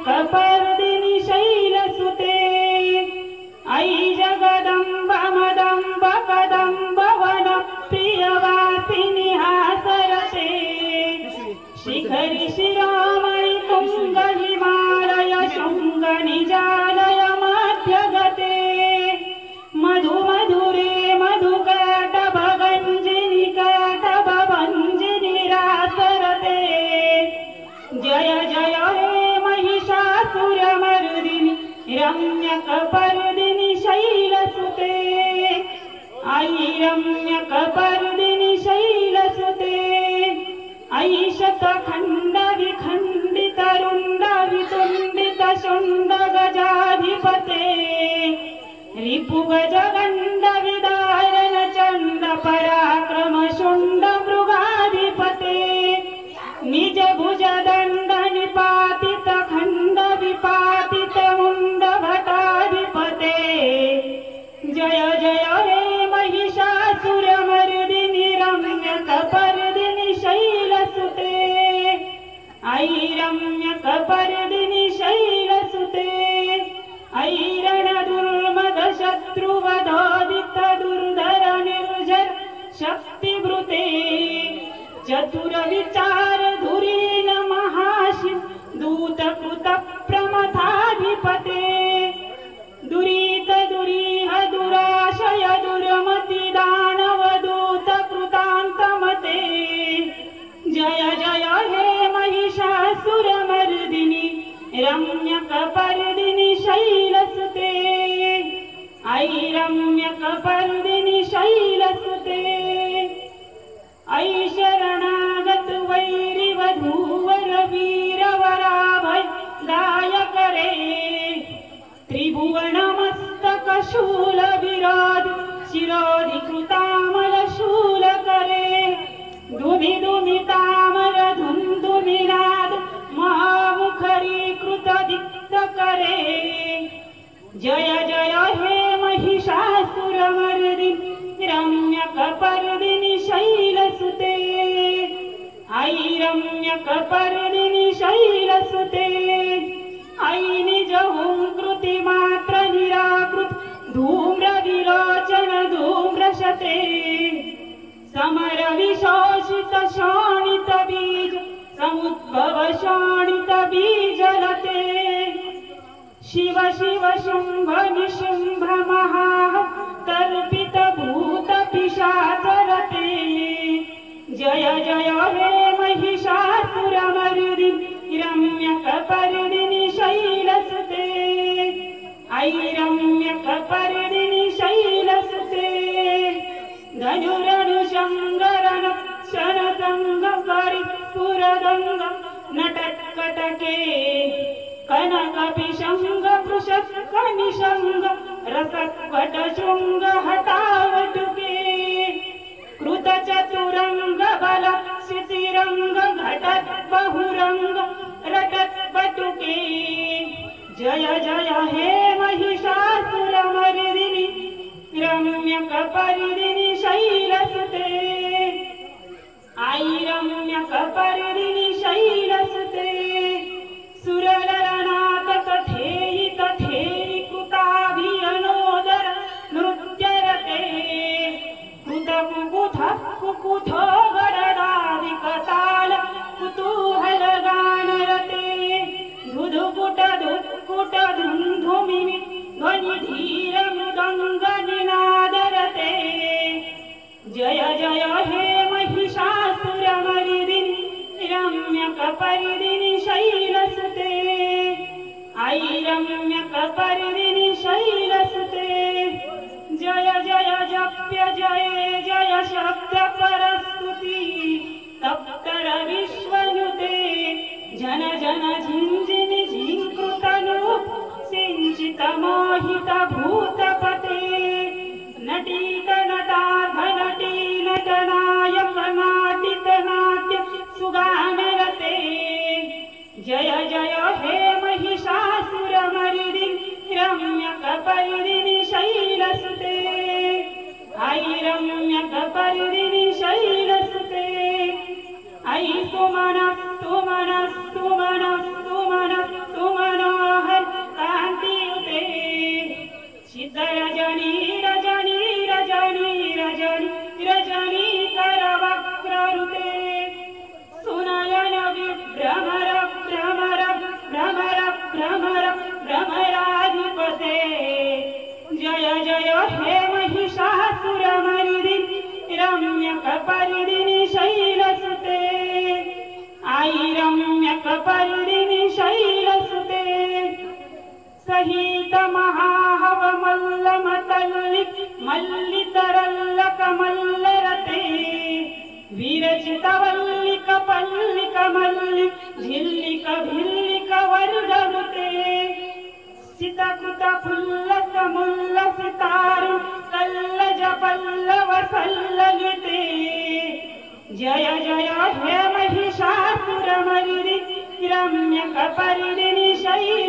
रम्यकपर्दिनि शैलसुते अयि जगदम्ब मदम्ब कदम्ब वनप्रियवासिनि हासरते शिखरि शिरोमणि तुङ्ग हिमालय शृङ्ग निजालय मध्यगते मधु मधुरे मधुकटभगञ्जिनि कटभभञ्जिनि रासरते जय जय हे महिषासुरमर्दिनि रम्यकपर्दिनि शैलसुते अयि रम्यकपर्दिनि शैलसुते अयि शतखण्ड विखण्डित रुण्ड वितुण्डित शुण्ड गजाधिपते रिपुगज गण्ड विदारण चण्ड पराक्रम शुण्ड मृगाधिपते निज भुज दण्ड निपातित खण्ड विपातित मुण्ड भटाधिपते जय जय हे महिषासुरमर्दिनि रम्यकपर्दिनि शैलसुते अयि रम्यकपर्दिनि शैलसुते अयि रणदुर्मद शत्रुवधोदित दुर्धर निर्जर शक्तिभृते चतुर विचार धुरीन महाशिव दूतकृत प्रमथाधिपते दुरीत दुरीह दुराशय दुर्मति दानव दूत कृतान्तमते जय जय हे महिषासुरमर्दिनि रम्यकपर्दिनि शैलसुते अयि रम्यकपर्दिनि शैलसुते अयि शरणागत वैरिवधूवर वीरवराभय दायकरे त्रिभुवनमस्तक शूल विरोध शिरोधिकृतामल शूल करे धुमि धुमि तामर धुन्धुमिनाद महामुखरीकृत दिक्त करे जय जय हे महिषासुरमर्दिनि रम्यकपर्दिनि शैलसुते अयि रम्यकपर्दिनि शैलसुते अयि निज हुंकृति मात्र निराकृत धूम्र विलोचन धूम्रशते समर विशोषित शोणित बीज समुद्भव शोणित बीजलते शिव शिव शुंभ निशुंभ महा कल्पित भूत पिशाचरते जय जय हे महिषासुरमर्दिनि रम्यकपर्दिनि शैलसुते अयि रम्यकपर्दिनि शैलसुते धनुरनुशङ्कर क्षणसङ्ग परिस्फुरदङ्ग नटत्कटके कनकपिशङ्ग पृषत्क निशङ्ग रसत्वट शृङ्ग हटावटुके कृतचतुरङ्ग बलक्षितिरङ्ग घटत् बहुरङ्ग रटत् पटुके जय जय हे महिषासुरमर्दिनि रम्यकपर्दिनि शैलसुते अयि रम्यकपर्दिनि शैलसुते सुरलरनाथ तथेयि तथेयि कृताभियनोदर नृत्यरते कृतकुकुथ कुकुथो वरदादिकताल कुतूहलगानरते धुधुकुट धुक्कुट धुन्धुमिमि ध्वनिधीर मृदङ्ग निनादरते जय जय हे महिषासुरमर्दिनि रम्यकपर्दिनि शैलसुते अयि रम्यकपर्दिनि शैलसुते जय जय जप्य जय जय शब्द परस्तुति तप्तर विश्वनुते जन जन झिञ्झिनि झिङ्कृतनूप सिञ्चित मोहित भूतपते नटीत नटार्ध नटी नटनायक नाटित नाट्य सुगानरते जय जय हे महिषासुरमर्दिनि रम्यकपर्दिनि शैलसुते अयि रम्यकपर्दिनि शैलसुते अयि सुमनः सुमनः सुमनः सुमनः सुमनः सहित महाहव मल्लमतल्लि मल्लितरल्लक मल्लरते विरचित वल्लिक पल्लिक मल्लिक झिल्लिक भिल्लिक वर्गरुते सितकृत फुल्लस मुल्लसितारु सल्लज पल्लव सल्ललिते जय जय हे महिषासुरमर्दिनि रम्यकपर्दिनि शैल